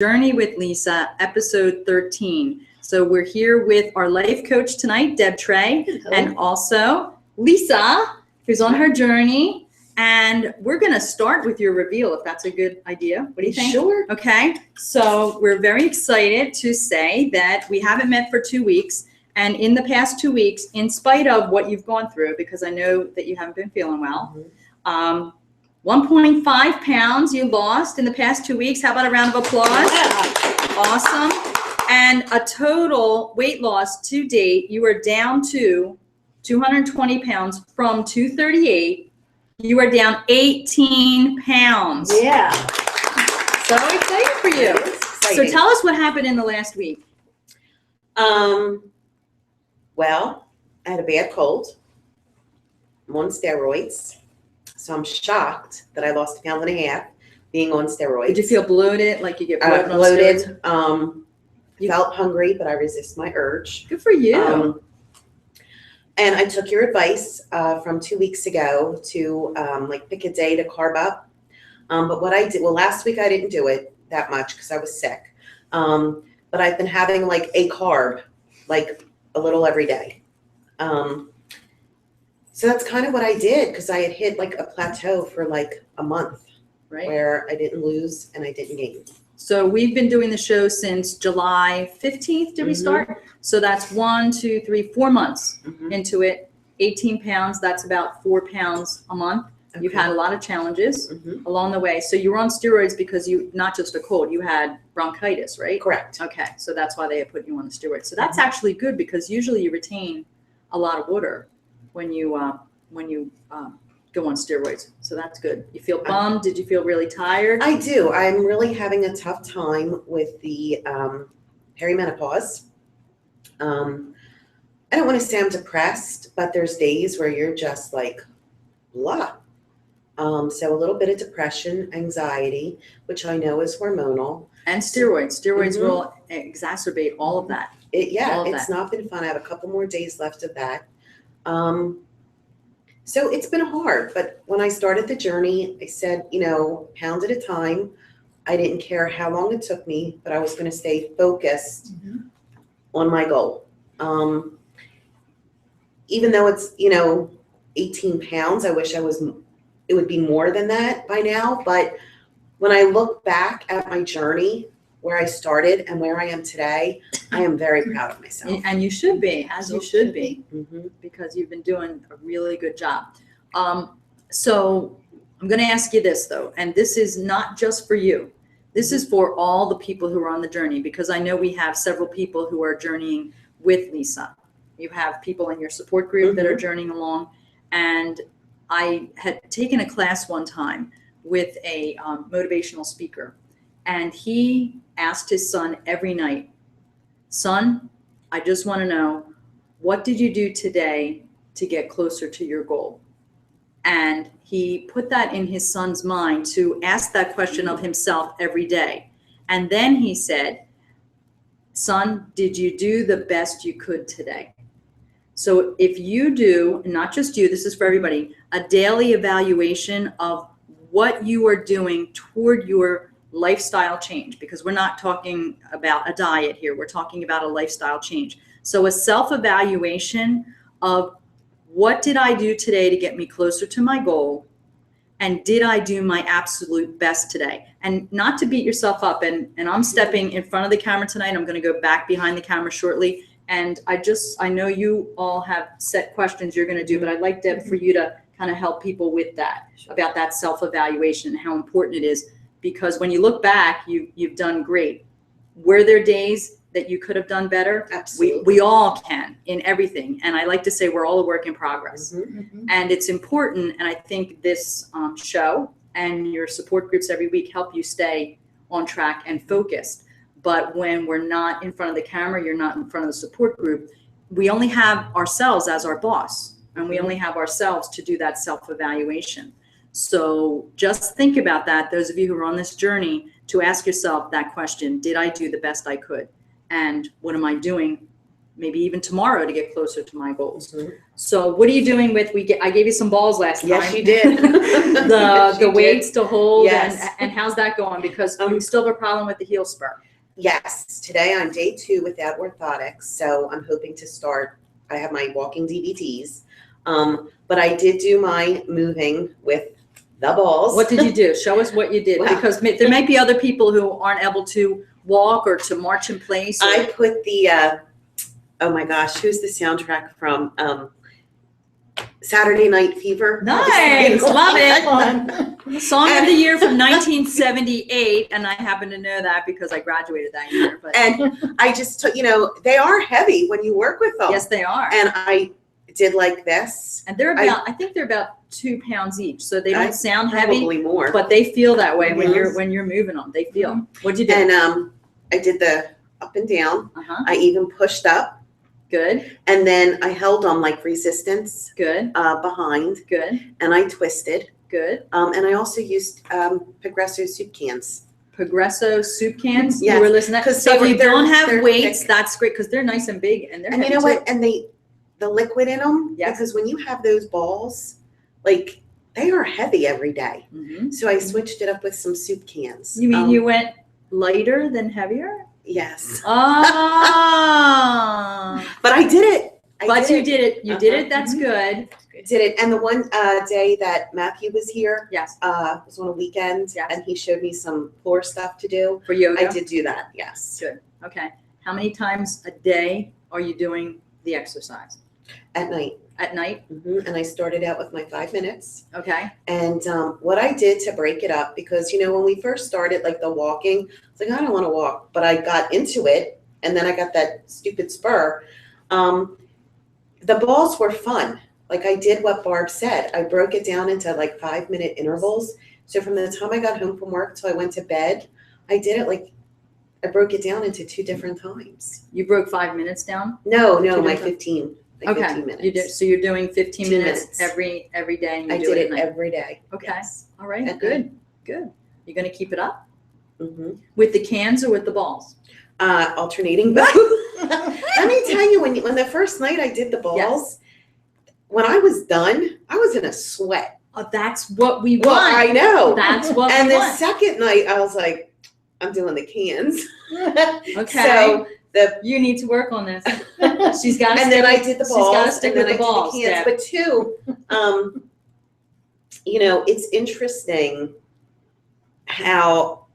Journey with Lisa, episode 13. So we're here with our life coach tonight, Deb Trey, and also Lisa, who's on her journey. And we're going to start with your reveal, if that's a good idea. What do you think? Sure. Okay. So we're very excited to say that we haven't met for 2 weeks. And in the past 2 weeks, in spite of what you've gone through, because I know that you haven't been feeling well, 1.5 pounds you lost in the past 2 weeks. How about a round of applause? Yeah. Awesome. And a total weight loss to date, you are down to 220 pounds from 238. You are down 18 pounds. Yeah. So excited for you. So tell us what happened in the last week. Well, I had a bad cold. I'm on steroids. So I'm shocked that I lost 1.5 pounds being on steroids. Did you feel bloated, like you get bloated? Bloated. Felt hungry, but I resist my urge. Good for you. And I took your advice from 2 weeks ago to pick a day to carb up. But what I did, well, last week I didn't do it that much because I was sick. But I've been having like a carb, like a little every day. So that's kind of what I did because I had hit like a plateau for like a month, Right. Where I didn't lose and I didn't gain. So we've been doing the show since July 15th, did we start? So that's 4 months into it. 18 pounds, that's about 4 pounds a month. Okay. You've had a lot of challenges along the way. So you were on steroids because you, not just a cold, you had bronchitis, right? Correct. Okay, so that's why they had put you on the steroids. So that's actually good because usually you retain a lot of water when you go on steroids. So that's good. You feel bummed? Did you feel really tired? I do. I'm really having a tough time with the perimenopause. I don't want to say I'm depressed, but there's days where you're just like, blah. So a little bit of depression, anxiety, which I know is hormonal. And steroids. Steroids will exacerbate all of that. It's not been fun. I have a couple more days left of that. So it's been hard, but when I started the journey, I said, pound at a time. I didn't care how long it took me, but I was going to stay focused on my goal. Even though it's, 18 pounds, I wish it would be more than that by now. But when I look back at my journey, where I started and where I am today, I am very proud of myself. And you should be, as you should be, because you've been doing a really good job. So I'm going to ask you this, though, and this is not just for you. This is for all the people who are on the journey, because I know we have several people who are journeying with Lisa. You have people in your support group that are journeying along. And I had taken a class one time with a motivational speaker. And he asked his son every night, son, I just want to know, what did you do today to get closer to your goal? And he put that in his son's mind to ask that question of himself every day. And then he said, son, did you do the best you could today? So if you do, not just you, this is for everybody, a daily evaluation of what you are doing toward your lifestyle change, because we're not talking about a diet here. We're talking about a lifestyle change. So a self-evaluation of what did I do today to get me closer to my goal? And did I do my absolute best today? And not to beat yourself up. And I'm stepping in front of the camera tonight. I'm going to go back behind the camera shortly. And I know you all have set questions you're going to do, but I'd like, Deb, for you to kind of help people with that, about that self-evaluation and how important it is. Because when you look back, you've done great. Were there days that you could have done better? Absolutely. We all can in everything. And I like to say we're all a work in progress. And it's important. And I think this show and your support groups every week help you stay on track and focused. But when we're not in front of the camera, you're not in front of the support group, we only have ourselves as our boss. And we only have ourselves to do that self-evaluation. So just think about that, those of you who are on this journey, to ask yourself that question, did I do the best I could? And what am I doing maybe even tomorrow to get closer to my goals. Mhm. So what are you doing with, I gave you some balls last time. Yes, you did. The She did. weights to hold, Yes. and how's that going? Because we still have a problem with the heel spur. Yes, today I'm day 2 without orthotics, so I'm hoping to start. I have my walking DVTs, but I did do my moving with the balls. What did you do? Show us what you did, Wow. because there might be other people who aren't able to walk or to march in place. I put the, oh my gosh, who's the soundtrack from Saturday Night Fever? Nice, love it. Song of the year from And- 1978, and I happen to know that because I graduated that year. But And I just took, they are heavy when you work with them. yes, they are. And I did like this. And they're about, I think they're about 2 pounds each, so they don't sound heavy, Probably more. but they feel that way when Mhm. you're moving them. They feel. What'd you do? And I did the up and down. Uh-huh. I even pushed up, Good, and then I held on like resistance good, behind, good, and I twisted. good. And I also used Progresso soup cans. Progresso soup cans. Yes, You were listening. 'cause So if you they're- don't have they're weights, thick. that's great because they're nice and big and they're And you heavy know too. what? And the liquid in them, Yes. because when you have those balls, like they are heavy every day. Mhm. So I switched it up with some soup cans. You mean you went lighter than heavier? Yes. Oh. But I did it. But you did it. You did Uh-huh. it. That's Mhm. good. Did it. And the one day that Matthew was here, Yes. was on a weekend, Yes. and he showed me some floor stuff to do. For yoga. I did do that, yes. Good. Okay. How many times a day are you doing the exercise? At night. At night? And I started out with my 5 minutes. Okay. And what I did to break it up, because, when we first started, like the walking, I was like, I don't want to walk. But I got into it, and then I got that stupid spur. The balls were fun. Like I did what Barb said. I broke it down into like 5-minute intervals. So from the time I got home from work till I went to bed, I did it like, I broke it down into 2 different times. You broke 5 minutes down? No, Two my different- 15. My Okay. 15 minutes. You did, so you're doing 15 2 minutes, minutes. every day and you I do did it it at night. every day. Okay. Yes. All right. At Good. Good. You're going to keep it up? hmm With the cans or with the balls? Alternating. But let me tell you, when the first night I did the balls, Yes. when I was done, I was in a sweat. Oh, that's what we Well, want. I know. That's what And we the want. second night, I was like, I'm doing the cans. Okay. So You need to work on this. She's got to and then I did the she's balls. gotta stick and then with the I balls, did the cans. Deb. But 2, it's interesting how,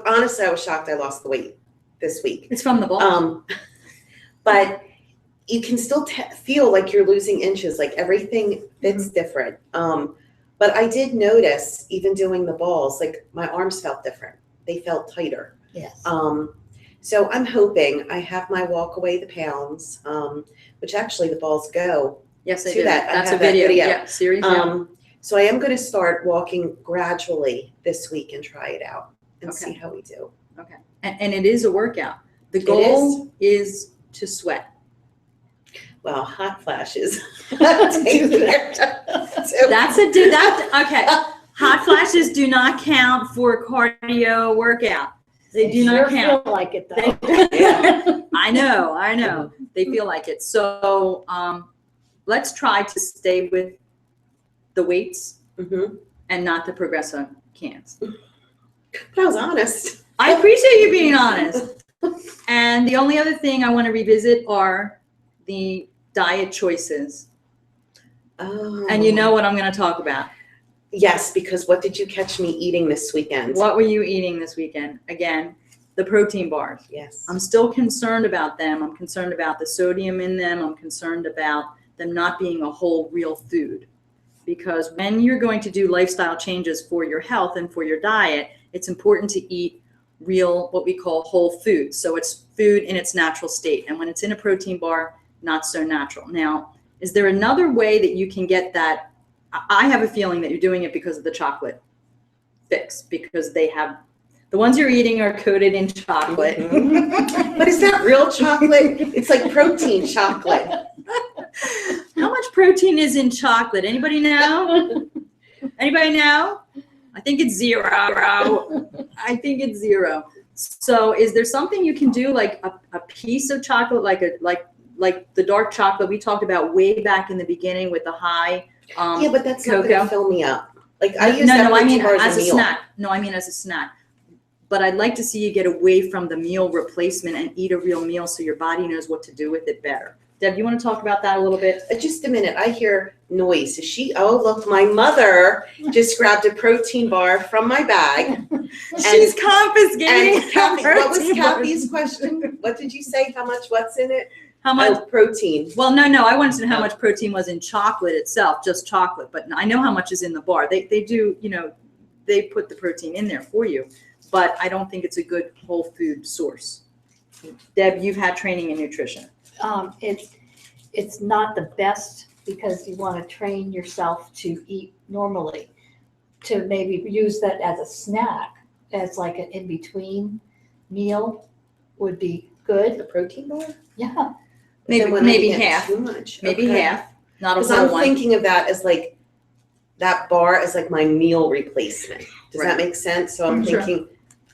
honestly, I was shocked I lost the weight this week. It's from the balls. But you can still feel like you're losing inches, like everything fits Mm-hmm. different. But I did notice, even doing the balls, like my arms felt different. They felt tighter. Yes. So I'm hoping I have my walk away the pounds, which actually the balls go. Yes, I to do. that. I That's a have that video. video. Yeah, series. Yeah. So I am going to start walking gradually this week and try it out and Okay. see how we do. Okay. And it is a workout. The It goal is to sweat. Well, hot flashes. Take care. So- That's okay. Hot flashes do not count for cardio workout. They do not sure count. feel like it though. I know. They feel like it. So let's try to stay with the weights Mhm. and not the Progresso cans. But I was honest. I appreciate you being honest. And the only other thing I want to revisit are the diet choices. Oh. And you know what I'm going to talk about. Yes, because what did you catch me eating this weekend? What were you eating this weekend? Again, the protein bars. Yes. I'm still concerned about them. I'm concerned about the sodium in them. I'm concerned about them not being a whole real food. Because when you're going to do lifestyle changes for your health and for your diet, it's important to eat real, what we call whole food. So it's food in its natural state. And when it's in a protein bar, not so natural. Now, is there another way that you can get that? I have a feeling that you're doing it because of the chocolate fix, because they have, the ones you're eating are coated in chocolate. But is that real chocolate? It's like protein chocolate. How much protein is in chocolate? Anybody know? Anybody know? I think it's 0. I think it's 0. So is there something you can do, like a piece of chocolate, like the dark chocolate we talked about way back in the beginning with the high Yeah, but that's not cocoa? gonna fill me up. Like I use No, that I protein mean bar as a meal. snack. No, I mean as a snack. But I'd like to see you get away from the meal replacement and eat a real meal so your body knows what to do with it better. Deb, you want to talk about that a little bit? Just a minute, I hear noise. Is she, oh, look, my mother just grabbed a protein bar from my bag. She's confiscating. And Kathy, what was protein Kathy's bars. question? What did you say? How much, what's in it? How much? Oh, protein. Well, no, I wanted to know how much protein was in chocolate itself, just chocolate, but I know how much is in the bar. They do, they put the protein in there for you, but I don't think it's a good whole food source. Deb, you've had training in nutrition. It's not the best because you want to train yourself to eat normally, to maybe use that as a snack, as like an in-between meal would be The good. protein bar? Yeah. Maybe, Then when I maybe get half, Too much. maybe Okay. half, not a Because whole I'm one. thinking of that as like, that bar is like my meal replacement. Does Right. that make sense? So I'm Sure. thinking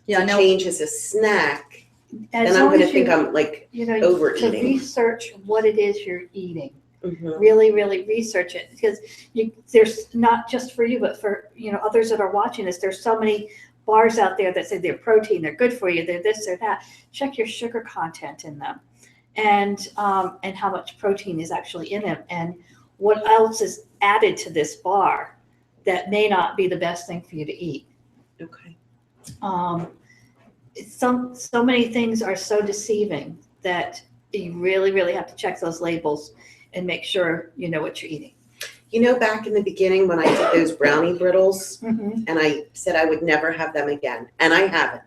Yeah, to no, change as a snack, As and I'm long gonna as think you, I'm like, you know, overeating. to research what it is you're eating. mhm. Really, really research it because there's not just for you, but for, others that are watching this, there's so many bars out there that say they're protein, they're good for you, they're this or that. Check your sugar content in them and how much protein is actually in them and what else is added to this bar that may not be the best thing for you to eat. Okay. So many things are so deceiving that you really, really have to check those labels and make sure you know what you're eating. Back in the beginning when I did those brownie brittles, Mm-hmm. and I said I would never have them again, and I haven't.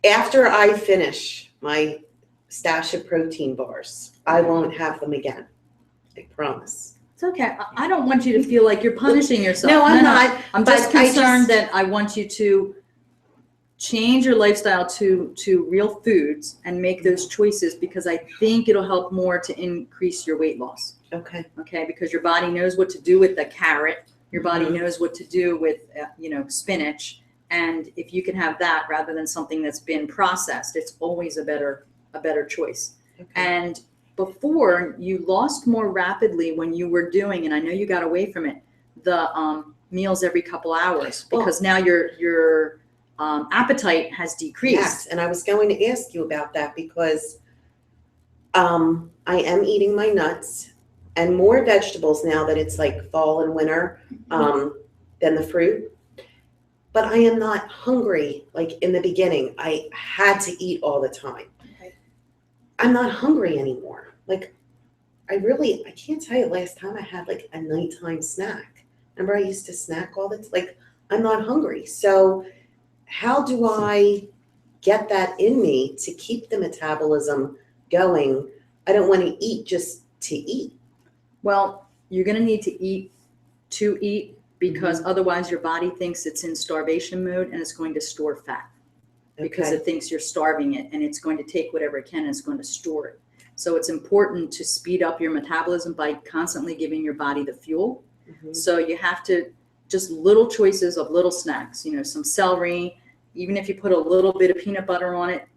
After I finish my stash of protein bars, I won't have them again. I promise. it's okay. I don't want you to feel like you're punishing yourself. No, I'm not. I'm but just I concerned that I want you to change your lifestyle to real foods and make those choices because I think it'll help more to increase your weight loss. Okay. Okay, because your body knows what to do with the carrot. Your body Mhm. knows what to do with spinach, and if you can have that rather than something that's been processed, it's always a better choice. Okay. And before, you lost more rapidly when you were doing, and I know you got away from it, the meals every couple hours because now your appetite has decreased. Yes, and I was going to ask you about that because I am eating my nuts and more vegetables now that it's like fall and winter than the fruit. But I am not hungry like in the beginning. I had to eat all the time. Okay. I'm not hungry anymore. Like I can't tell you last time I had like a nighttime snack. Remember I used to snack all the time? Like I'm not hungry. So how do I get that in me to keep the metabolism going? I don't want to eat just to eat. Well, you're going to need to eat because otherwise your body thinks it's in starvation mode and it's going to store fat because Okay. it thinks you're starving it and it's going to take whatever it can and it's going to store it. So it's important to speed up your metabolism by constantly giving your body the fuel. Mhm. So you have to just little choices of little snacks, some celery, even if you put a little bit of peanut butter on it,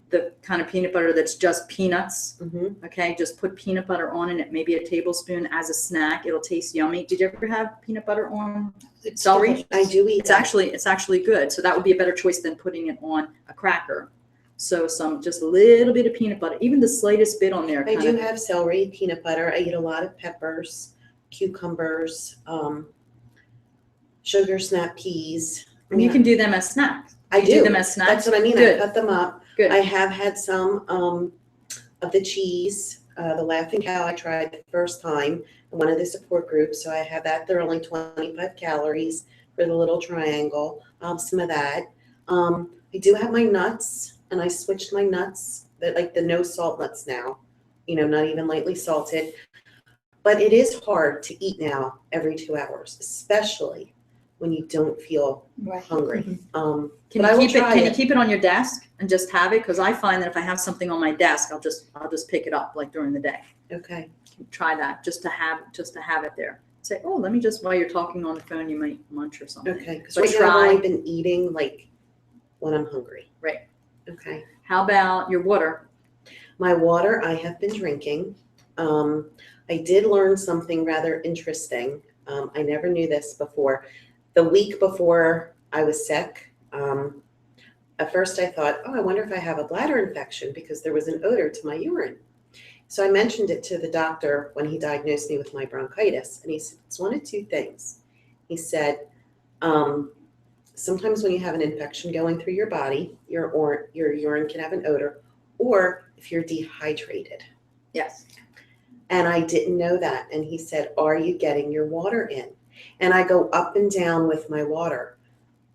the kind of peanut butter that's just peanuts. Mhm. Okay, just put peanut butter on it, maybe a tablespoon as a snack. It'll taste yummy. Did you ever have peanut butter on It's celery? delicious. I do eat It's that. actually good. So that would be a better choice than putting it on a cracker. So just a little bit of peanut butter, even the slightest bit on there. I kind do of- have celery, peanut butter. I eat a lot of peppers, cucumbers, sugar snap peas. And you can do them as snacks. I You do. them as snacks. That's what I mean. Good. I cut them up. Good. I have had some of the cheese, the Laughing Cow. I tried the first time in one of the support groups, so I have that. They're only 25 calories for the little triangle. Some of that. I do have my nuts, and I switched my nuts, like the no salt nuts now. Not even lightly salted. But it is hard to eat now every 2 hours, especially when you don't feel Right. hungry. Can But I will you keep it? try Can you it. keep it on your desk and just have it? Because I find that if I have something on my desk, I'll just pick it up like during the day. Okay. Try that just to have it there. Say, oh, let me just while you're talking on the phone, you might munch or something. Okay. Because But right now I've try. only been eating like when I'm hungry. Okay. How about your water? My water, I have been drinking. I did learn something rather interesting. I never knew this before. The week before I was sick, at first I thought, oh, I wonder if I have a bladder infection because there was an odor to my urine. So I mentioned it to the doctor when he diagnosed me with my bronchitis, and he said, it's one of two things. He said, sometimes when you have an infection going through your body, your urine can have an odor, or if you're dehydrated. Yes. And I didn't know that. And he said, are you getting your water in? And I go up and down with my water.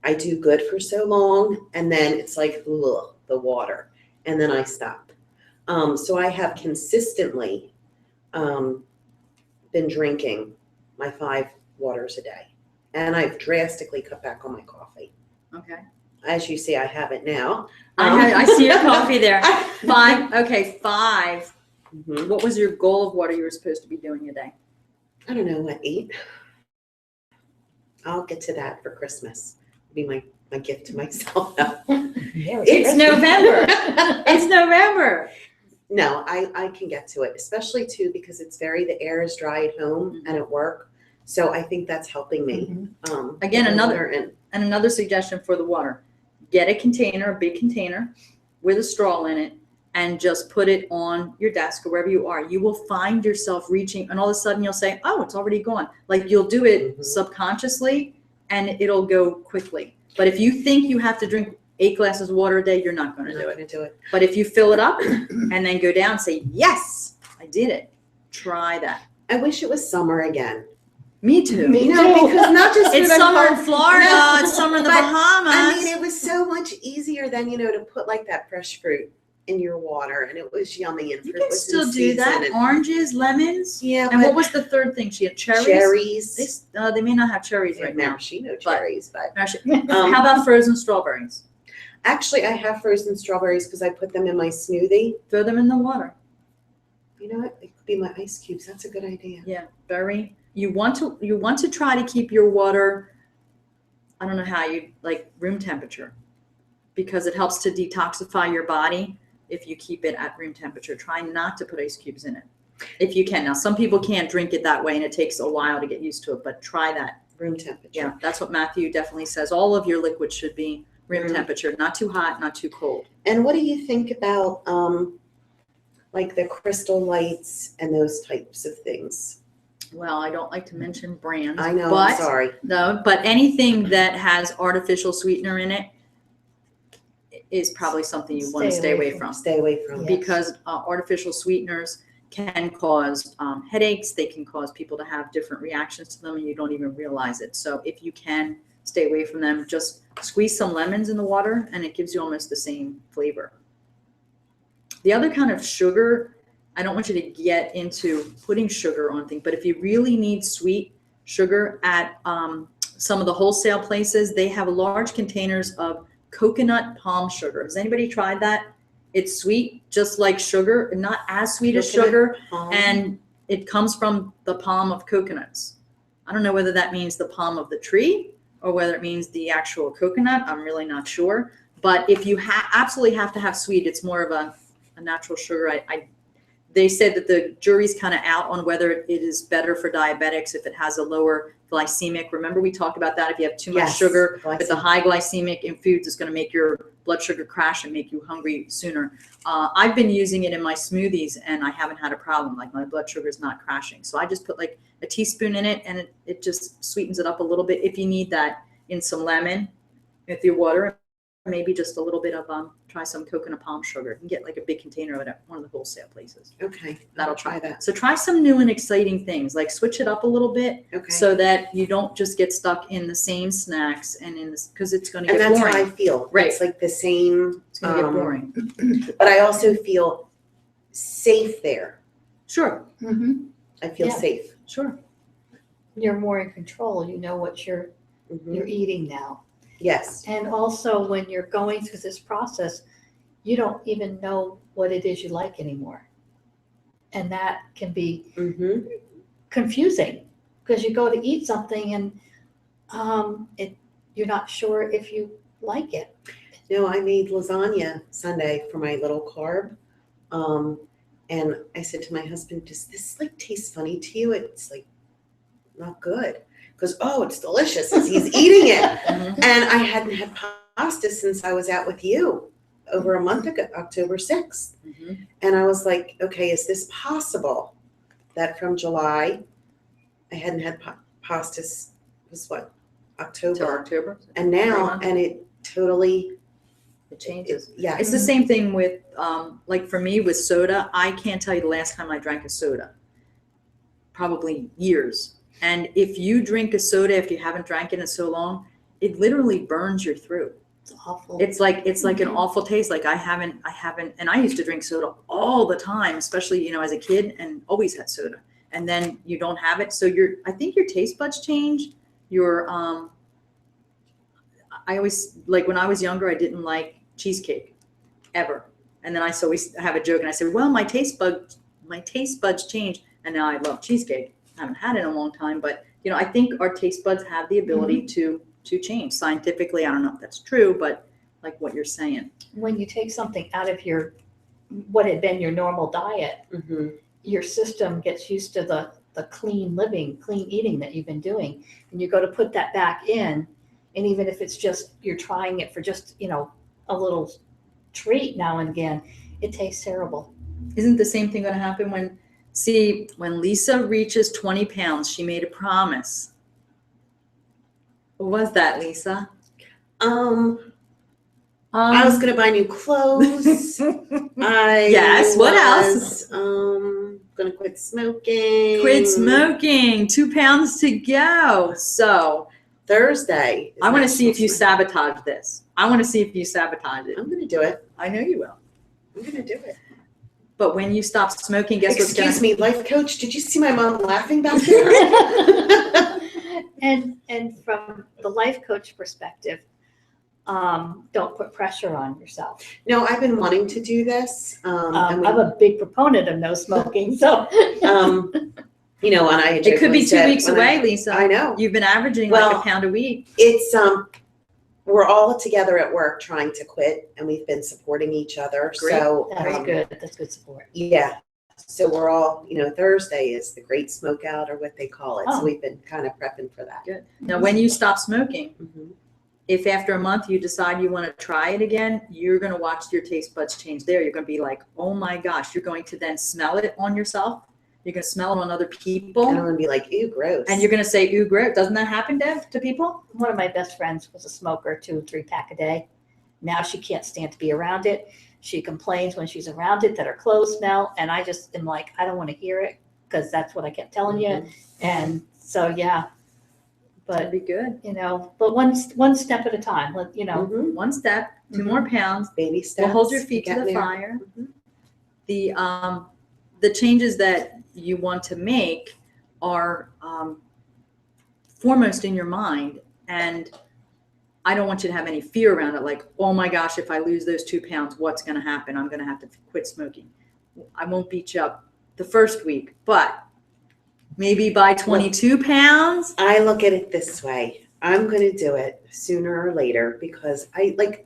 I do good for so long, and then it's like, ugh, the water. And then I stop. So I have consistently been drinking my 5 waters a day. And I've drastically cut back on my coffee. Okay. As you see, I have it now. I see your coffee there. 5. Okay, 5. Mhm. What was your goal of water you were supposed to be doing a day? I don't know, what, 8? I'll get to that for Christmas. It'll be my gift to myself. It's November. It's November. No, I can get to it, especially too because the air is dry at home and at work. So I think that's helping me. Again, with the another- water and Another suggestion for the water. Get a container, a big container with a straw in it, and just put it on your desk or wherever you are. You will find yourself reaching, and all of a sudden you'll say, oh, it's already gone. Like you'll do it Mhm. subconsciously and it'll go quickly. But if you think you have to drink 8 glasses of water a day, you're not going I'm to not do it. going to do it. But if you fill it up and then go down and say, yes, I did it. Try that. I wish it was summer again. Me too. Me No, too. because not just It's food I'm summer in cold- Florida. No, It's summer in the but, Bahamas. I mean, it was so much easier than, to put like that fresh fruit in your water, and it was yummy, and You fruit can was still in do season, that. and Oranges, lemons. yeah, And what but was the third thing? She had cherries. cherries. They may not have cherries They have right now. maraschino cherries, but Actually, how about frozen strawberries? actually, I have frozen strawberries because I put them in my smoothie. Throw them in the water. You know what? It could be my ice cubes. That's a good idea. Yeah, very. You want to try to keep your water. I don't know how you like room temperature, because it helps to detoxify your body if you keep it at room temperature. Try not to put ice cubes in it if you can. Now, some people can't drink it that way, and it takes a while to get used to it. But try that. Room temperature. Yeah, that's what Matthew definitely says. All of your liquids should be room Mhm. temperature, not too hot, not too cold. And what do you think about like the crystal lights and those types of things? Well, I don't like to mention brands. I know. but I'm sorry. No, but anything that has artificial sweetener in it is probably something you want to stay away from. Stay away from. Yeah. Because artificial sweeteners can cause headaches. They can cause people to have different reactions to them, and you don't even realize it. So if you can stay away from them, just squeeze some lemons in the water, and it gives you almost the same flavor. The other kind of sugar, I don't want you to get into putting sugar on things, but if you really need sweet sugar at some of the wholesale places, they have large containers of coconut palm sugar. Has anybody tried that? It's sweet, just like sugar, not as sweet as Coconut sugar, palm. and it comes from the palm of coconuts. I don't know whether that means the palm of the tree or whether it means the actual coconut. I'm really not sure. But if you absolutely have to have sweet, it's more of a natural sugar. They said that the jury's kind of out on whether it is better for diabetics if it has a lower glycemic. Remember, we talked about that. If you have too much Yes, sugar, but the glycemic. high glycemic in foods is going to make your blood sugar crash and make you hungry sooner. I've been using it in my smoothies, and I haven't had a problem. Like, my blood sugar is not crashing. So I just put like a teaspoon in it, and it just sweetens it up a little bit. If you need that in some lemon with your water, maybe just a little bit of try some coconut palm sugar. You can get like a big container of it at one of the wholesale places. Okay. That'll I'll try that. So try some new and exciting things, like switch it up a little bit Okay. so that you don't just get stuck in the same snacks and in this, because it's going to and get that's boring. how I feel. Right. It's like the same. It's going to get boring. But I also feel safe there. Sure, Mm-hmm. I feel Yeah. safe. sure. You're more in control. You know what you're Mhm. eating now. Yes. And also, when you're going through this process, you don't even know what it is you like anymore. And that can be Mm-hmm. confusing because you go to eat something and you're not sure if you like it. No, I made lasagna Sunday for my little carb. And I said to my husband, does this like taste funny to you? It's like not good. Because, oh, it's delicious as he's eating it. Mhm. And I hadn't had pasta since I was out with you over a month ago, October 6th. Mhm. And I was like, okay, is this possible that from July, I hadn't had pasta, was what, Till October? October. And now, month. and it totally, It changes. yeah. It's the same thing with, like for me with soda, I can't tell you the last time I drank a soda. Probably years. And if you drink a soda, if you haven't drank it in so long, it literally burns your throat. It's awful. It's like an awful taste. Like I haven't, and I used to drink soda all the time, especially, you know, as a kid, and always had soda. And then you don't have it. So I think your taste buds change. I always, like when I was younger, I didn't like cheesecake ever. And then I always have a joke and I say, well, my taste buds changed. And now I love cheesecake. I haven't had it in a long time, but you know, I think our taste buds have the ability to change. Scientifically, I don't know if that's true, but like what you're saying. When you take something out of what had been your normal diet, Mm-hmm. your system gets used to the clean living, clean eating that you've been doing. And you go to put that back in, and even if it's just, you're trying it for just, you know, a little treat now and again, it tastes terrible. Isn't the same thing going to happen when Lisa reaches 20 pounds, she made a promise. What was that, Lisa? I was gonna buy new clothes. Yes, what else? Gonna quit smoking. Quit smoking. 2 pounds to go. So Thursday. is I want to see if you National Smoking. sabotage this. I want to see if you sabotage it. I'm gonna do it. I know you will. I'm gonna do it. But when you stop smoking, guess what's going Excuse to me, life coach. Did you see my mom laughing back there? And from the life coach perspective, don't put pressure on yourself. No, I've been wanting to do this. I'm a big proponent of no smoking, so. You know, and I. It could be 2 said weeks when away, Lisa. I know. You've been averaging like Well, a pound a week. It's we're all together at work trying to quit, and we've been supporting each other. Great. So That's good. That's good support. yeah. So we're all, you know, Thursday is the great smoke out, or what they call it. Oh. So we've been kind of prepping for that. Good. Now, when you stop smoking, Mhm. if after a month you decide you want to try it again, you're going to watch your taste buds change there. You're going to be like, oh my gosh, you're going to then smell it on yourself. You're going to smell it on other people. And I'm gonna be like, ew, gross. And you're going to say, ooh, gross. Doesn't that happen, Deb, to people? One of my best friends was a smoker, 2 or 3 pack a day. Now she can't stand to be around it. She complains when she's around it that her clothes smell. And I just am like, I don't want to hear it because that's what I kept telling you. Mhm. And so, yeah, That'd but be good. you know, but one step at a time, you know. Mhm. One step, 2 more pounds. Baby steps. We'll hold your feet to getting the there. fire. Mhm. The changes that you want to make are foremost in your mind, and I don't want you to have any fear around it. Like, oh my gosh, if I lose those 2 pounds, what's going to happen? I'm going to have to quit smoking. I won't beat you up the first week, but maybe by 22 pounds. I look at it this way. I'm going to do it sooner or later because I like,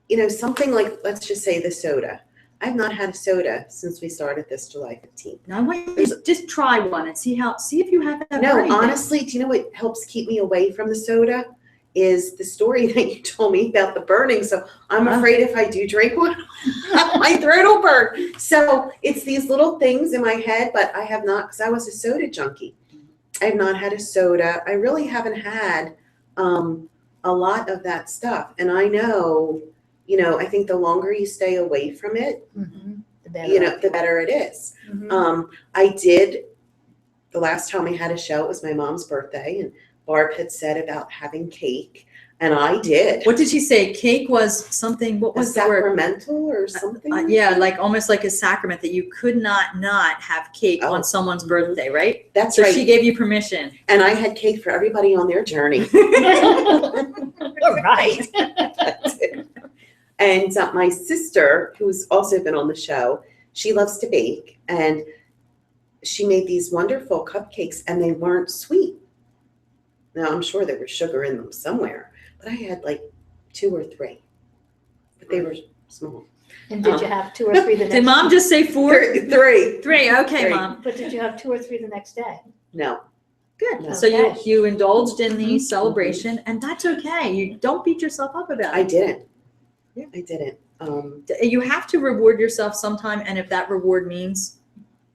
you know, something like, let's just say the soda. I've not had a soda since we started this July 15th. Now I want you to just try one and see if you have that. No, burning thing. honestly, do you know what helps keep me away from the soda? Is the story that you told me about the burning. So I'm afraid if I do drink one, my throat will burn. So it's these little things in my head, but I have not, because I was a soda junkie. I have not had a soda. I really haven't had a lot of that stuff. And I know, you know, I think the longer you stay away from it, The better. you know, the better it is. Mhm. I did, the last time we had a show, it was my mom's birthday, and Barb had said about having cake, and I did. What did she say? Cake was something. What A was the word? sacramental or something? Yeah, like almost like a sacrament that you could not have cake Oh. on someone's birthday, right? That's So right. she gave you permission. And I had cake for everybody on their journey. All right. That's it. And my sister, who's also been on the show, she loves to bake, and she made these wonderful cupcakes, and they weren't sweet. Now, I'm sure there was sugar in them somewhere, but I had like 2 or 3. but they were small. And did you have 2 or 3 the next? Did mom just say 4? Three. 3, okay, Three. mom. But did you have 2 or 3 the next day? No. Good. No. So you, Okay. you indulged in the Mhm. celebration, and that's okay. You don't beat yourself up about I it. didn't. Yeah. I didn't. You have to reward yourself sometime, and if that reward means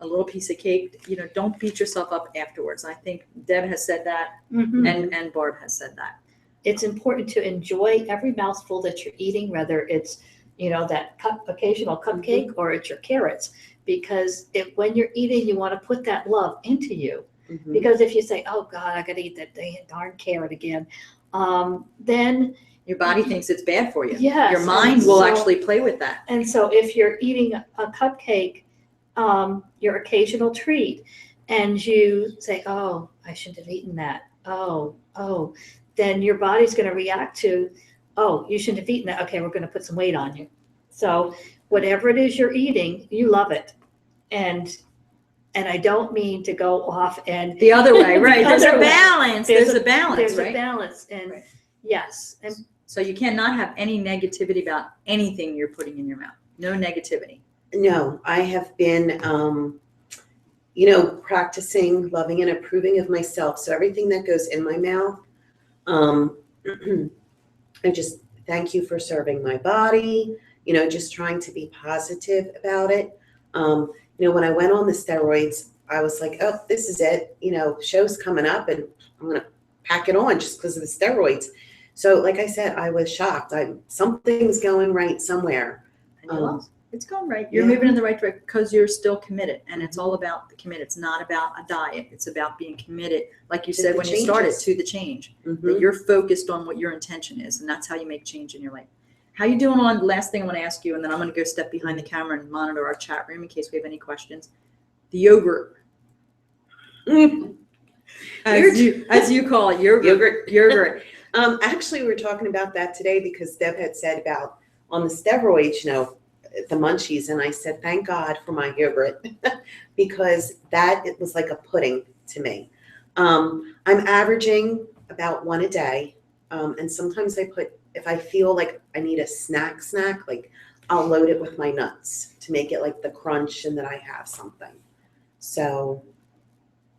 a little piece of cake, don't beat yourself up afterwards. I think Deb has said that, Mhm. and Barb has said that. It's important to enjoy every mouthful that you're eating, whether it's, that occasional cupcake or it's your carrots. Because when you're eating, you want to put that love into you. Mhm. Because if you say, oh God, I got to eat that darn carrot again, then, Your body thinks it's bad for you. yes. Your mind and will so- actually play with that. And so if you're eating a cupcake, your occasional treat, and you say, oh, I shouldn't have eaten that. Oh, then your body's going to react to, oh, you shouldn't have eaten that. Okay, we're going to put some weight on you. So whatever it is you're eating, you love it. And I don't mean to go off and The other way, The right? There's other a way. balance. There's a balance, there's right? a balance. And Right. yes, and So you cannot have any negativity about anything you're putting in your mouth. No negativity. No, I have been, practicing loving and approving of myself. So everything that goes in my mouth, I just thank you for serving my body, just trying to be positive about it. When I went on the steroids, I was like, oh, this is it. Show's coming up and I'm going to pack it on just because of the steroids. So like I said, I was shocked. Something's going right somewhere. And you lost. It's going right. You're Yeah. moving in the right direction because you're still committed. And it's all about the commit. It's not about a diet. It's about being committed, like you To said the when you started, changes. to the change. Mhm. That you're focused on what your intention is, and that's how you make change in your life. How you doing on, last thing I want to ask you, and then I'm going to go step behind the camera and monitor our chat room in case we have any questions. The yogurt, as you call it, yogurt. Yogurt. Actually, we were talking about that today because Deb had said about on the steroids, the munchies, and I said, thank God for my yogurt because it was like a pudding to me. I'm averaging about 1 a day, and sometimes if I feel like I need a snack, like I'll load it with my nuts to make it like the crunch and that I have something. So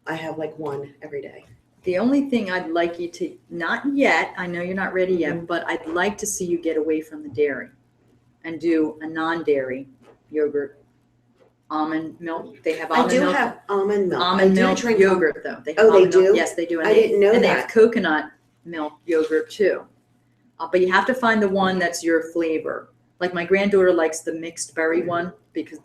I have like 1 every day. The only thing I'd like you to, not yet, I know you're not ready yet, but I'd like to see you get away from the dairy and do a non-dairy yogurt, almond milk. They have I almond do milk. have almond milk. Almond I do milk drink yogurt, though. They have Oh, they almond milk. do? Yes, they do. And I didn't know and they that. have coconut milk yogurt too. But you have to find the one that's your flavor. Like my granddaughter likes the mixed berry one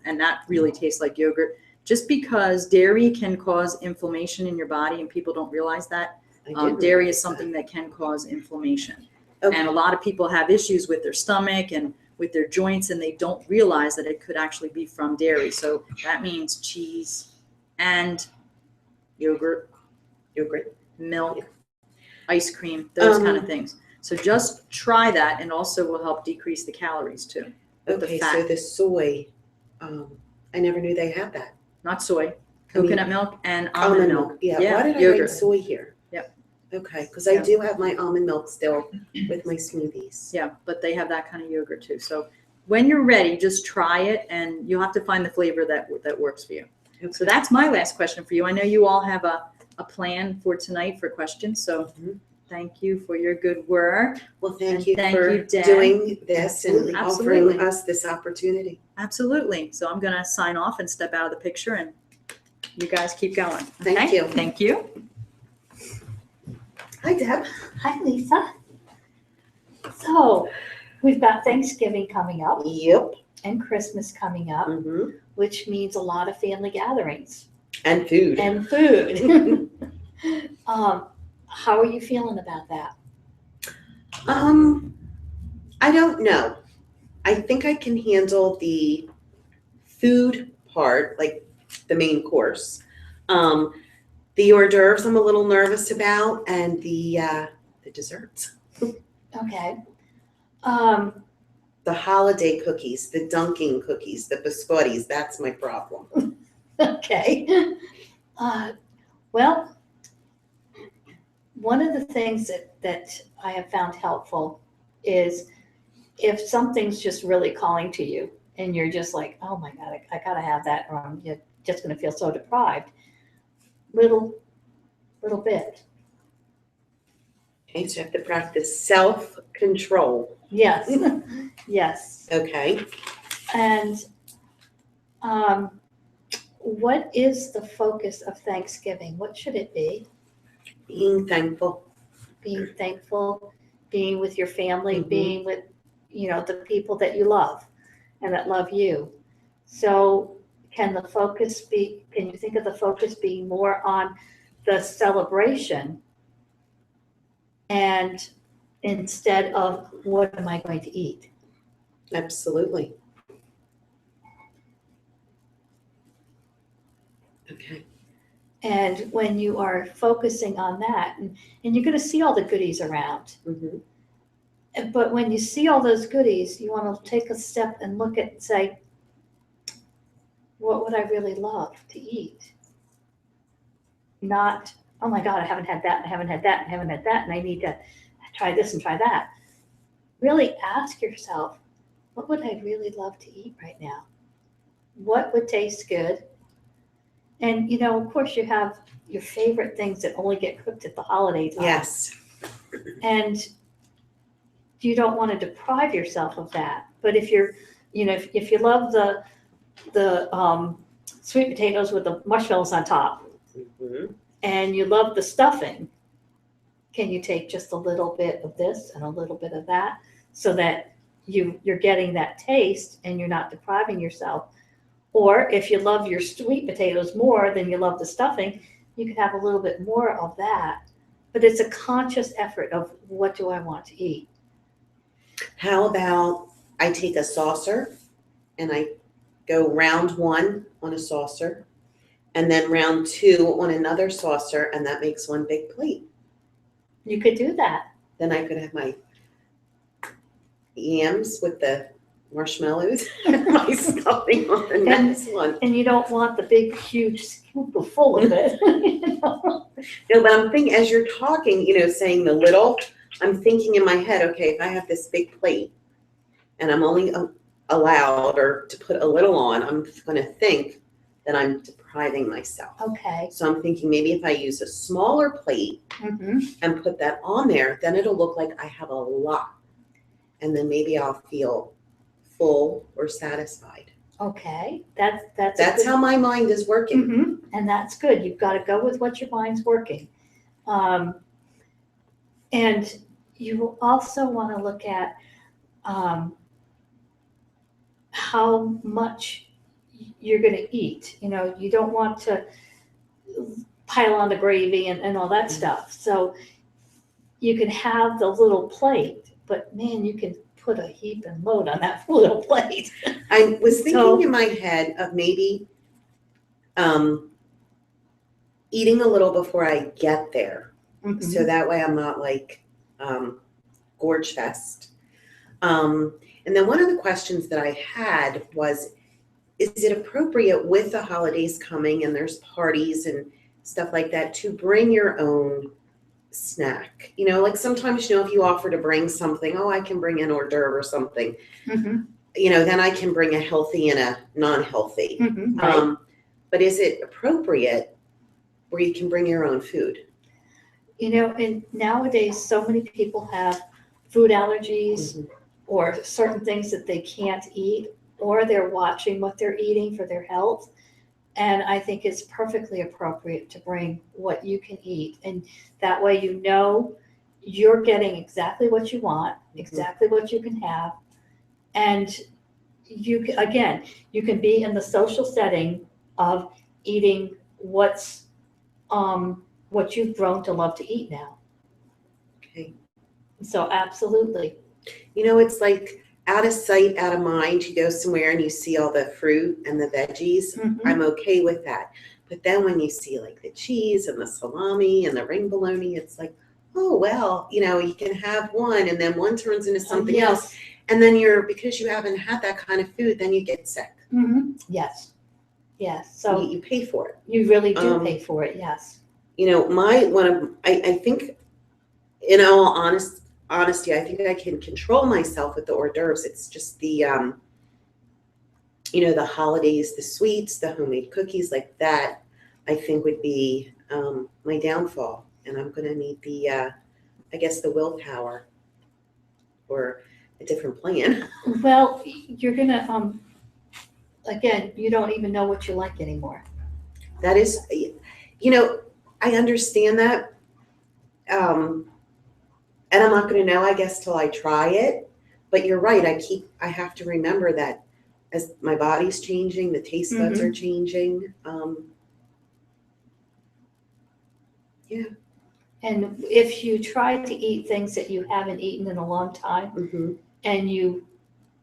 and that really tastes like yogurt. Just because dairy can cause inflammation in your body and people don't realize that. I didn't Dairy realize is something that can cause inflammation. Okay. And a lot of people have issues with their stomach and with their joints, and they don't realize that it could actually be from dairy. So that means cheese and yogurt, milk, ice cream, those kind of things. So just try that, and also will help decrease the calories too. With the Okay, fat. so the soy, I never knew they had that. Not soy, I mean, coconut milk and almond milk. Yeah, Yeah, why did I yogurt. write soy here? Yep. Okay, because I Yeah. do have my almond milk still with my smoothies. Yeah, but they have that kind of yogurt too. So when you're ready, just try it, and you'll have to find the flavor that works for you. Okay. So that's my last question for you. I know you all have a plan for tonight for questions, so Mhm. thank you for your good work. Well, thank And you thank for you, Deb. doing this and Absolutely. offering Absolutely. us this opportunity. Absolutely. So I'm going to sign off and step out of the picture, and you guys keep going. Thank Okay? you. Thank you. Hi, Deb. hi, Lisa. So we've got Thanksgiving coming up Yep. and Christmas coming up, hmm which means a lot of family gatherings And food. and food. How are you feeling about that? I don't know. I think I can handle the food part, like the main course. The hors d'oeuvres I'm a little nervous about, and the desserts. Okay. The holiday cookies, the dunking cookies, the biscottis, that's my problem. Okay. Well, one of the things that I have found helpful is if something's just really calling to you and you're just like, oh my God, I gotta have that, or I'm just gonna feel so deprived, little bit. Okay, so I have to practice self-control. Yes, yes. Okay. And what is the focus of Thanksgiving? What should it be? Being thankful. Being thankful, being with your family, Mhm. being with, the people that you love and that love you. So can you think of the focus being more on the celebration and instead of what am I going to eat? Absolutely. Okay. And when you are focusing on that, and you're going to see all the goodies around, Mhm. but when you see all those goodies, you want to take a step and look at and say, what would I really love to eat? Not, oh my God, I haven't had that, I haven't had that, I haven't had that, and I need to try this and try that. Really ask yourself, what would I really love to eat right now? What would taste good? And, of course, you have your favorite things that only get cooked at the holiday time. Yes. And you don't want to deprive yourself of that. But if you're, if you love the sweet potatoes with the marshmallows on top, Mhm. and you love the stuffing, can you take just a little bit of this and a little bit of that so that you're getting that taste and you're not depriving yourself? Or if you love your sweet potatoes more than you love the stuffing, you can have a little bit more of that. But it's a conscious effort of what do I want to eat? How about I take a saucer and I go round one on a saucer and then round two on another saucer, and that makes one big plate. You could do that. Then I could have my yams with the marshmallows and my stuffing on the next one. And you don't want the big, huge scoop full of it. No, but I'm thinking as you're talking, saying the little, I'm thinking in my head, okay, if I have this big plate and I'm only allowed or to put a little on, I'm going to think that I'm depriving myself. Okay. So I'm thinking maybe if I use a smaller plate Mm-hmm. and put that on there, then it'll look like I have a lot. And then maybe I'll feel full or satisfied. Okay. That's how my mind is working. Mm-hmm. And that's good. You've got to go with what your mind's working. And you will also want to look at how much you're going to eat. You don't want to pile on the gravy and all that stuff. So you can have the little plate, but man, you can put a heap and load on that little plate. I was thinking in my head of maybe eating a little before I get there. Mm-hmm. So that way I'm not like gorge fest. And then one of the questions that I had was, is it appropriate with the holidays coming and there's parties and stuff like that to bring your own snack? Like sometimes, if you offer to bring something, I can bring an hors d'oeuvre or something, Mm-hmm. Then I can bring a healthy and a non-healthy. Mm-hmm. Right. But is it appropriate where you can bring your own food? And nowadays, so many people have food allergies Mm-hmm. or certain things that they can't eat, or they're watching what they're eating for their health. And I think it's perfectly appropriate to bring what you can eat. And that way, you're getting exactly what you want, exactly what you can have. And you can be in the social setting of eating what you've grown to love to eat now. Okay. So absolutely. It's like out of sight, out of mind. You go somewhere and you see all the fruit and the veggies. Mhm. I'm okay with that. But then when you see like the cheese and the salami and the ring bologna, it's like, oh, well, you can have one and then one turns into something else. And then because you haven't had that kind of food, then you get sick. Mm-hmm. Yes. So you pay for it. you really do pay for it. Yes. I think in all honesty, I think I can control myself with the hors d'oeuvres. It's just the, the holidays, the sweets, the homemade cookies like that, I think would be my downfall. And I'm going to need the, I guess, the willpower or a different plan. Well, you're gonna, again, you don't even know what you like anymore. That is, I understand that. And I'm not going to know, I guess, till I try it. But you're right. I have to remember that as my body's changing, the taste buds are changing. And if you try to eat things that you haven't eaten in a long time, and you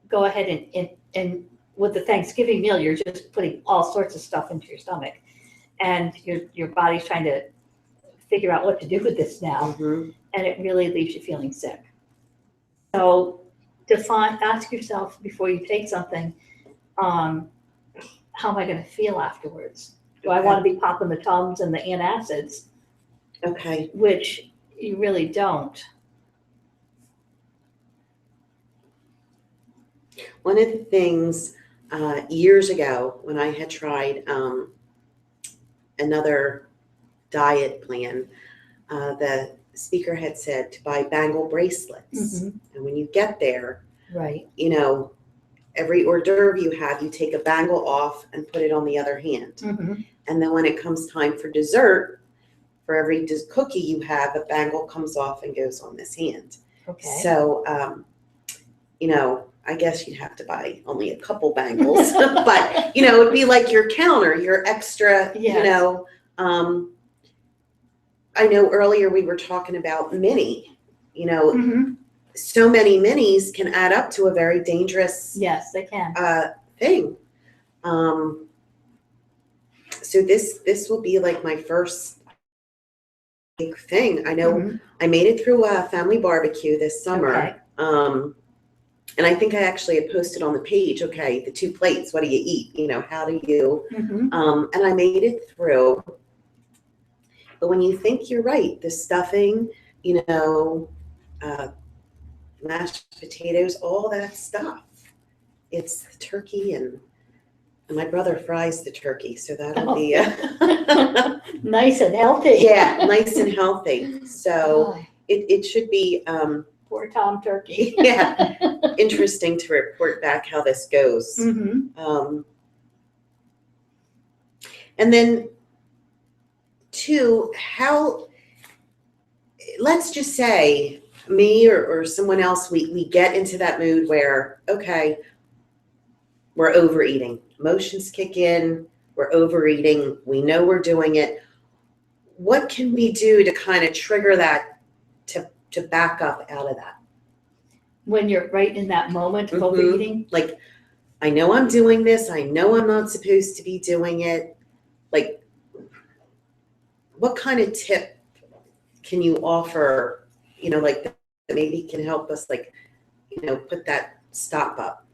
go ahead and with the Thanksgiving meal, you're just putting all sorts of stuff into your stomach, and your body's trying to figure out what to do with this now, and it really leaves you feeling sick. So ask yourself before you take something, how am I going to feel afterwards? Do I want to be popping the Tums and the antacids? Okay. Which you really don't. One of the things years ago when I had tried another diet plan, the speaker had said to buy bangle bracelets. And when you get there, Right. Every hors d'oeuvre you have, you take a bangle off and put it on the other hand. And then when it comes time for dessert, for every cookie you have, a bangle comes off and goes on this hand. Okay. So, I guess you'd have to buy only a couple bangles, but, it'd be like your counter, your extra, Yes. I know earlier we were talking about mini, Mhm. so many minis can add up to a very dangerous Yes, they can. thing. So this will be like my first big thing. I know I made it through a family barbecue this summer. Okay. And I think I actually had posted on the page, okay, the 2 plates, what do you eat? How do you, and I made it through. But when you think you're right, the stuffing, mashed potatoes, all that stuff, it's the turkey and my brother fries the turkey, so that'll be nice and healthy. yeah, nice and healthy. So it should be Poor Tom Turkey. yeah, interesting to report back how this goes. And then 2, let's just say me or someone else, we get into that mood where, okay, we're overeating. Emotions kick in, we're overeating, we know we're doing it. What can we do to kind of trigger that to back up out of that? When you're right in that moment of overeating? Like, I know I'm doing this, I know I'm not supposed to be doing it. Like, what kind of tip can you offer, that maybe can help us, put that stop up?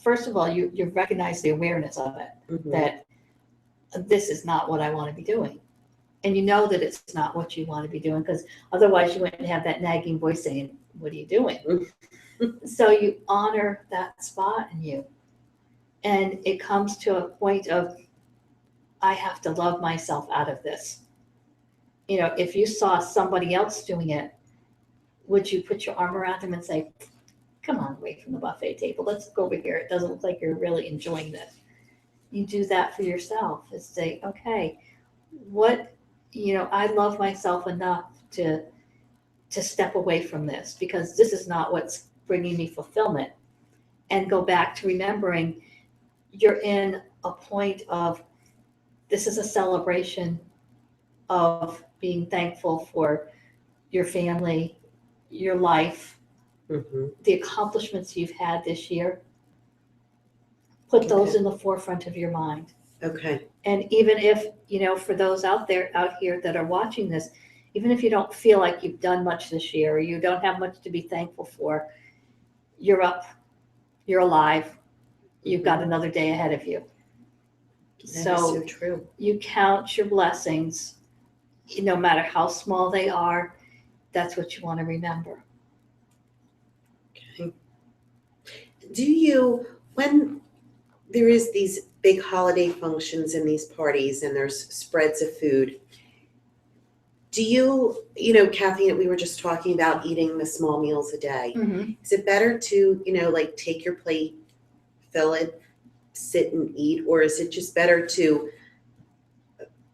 First of all, you recognize the awareness of it, that this is not what I want to be doing. And you know that it's not what you want to be doing, because otherwise you wouldn't have that nagging voice saying, what are you doing? So you honor that spot in you. And it comes to a point of, I have to love myself out of this. If you saw somebody else doing it, would you put your arm around them and say, come on away from the buffet table, let's go over here. It doesn't look like you're really enjoying this. You do that for yourself, is say, okay, I love myself enough to step away from this, because this is not what's bringing me fulfillment. And go back to remembering you're in a point of, this is a celebration of being thankful for your family, your life, the accomplishments you've had this year. Put those in the forefront of your mind. Okay. And even if, for those out here that are watching this, even if you don't feel like you've done much this year, or you don't have much to be thankful for, you're up, you're alive, you've got another day ahead of you. That is so true. You count your blessings, no matter how small they are. That's what you want to remember. Do you, when there is these big holiday functions and these parties and there's spreads of food, do you, Kathy, we were just talking about eating the small meals a day. Mhm. Is it better to, like take your plate, fill it, sit and eat, or is it just better to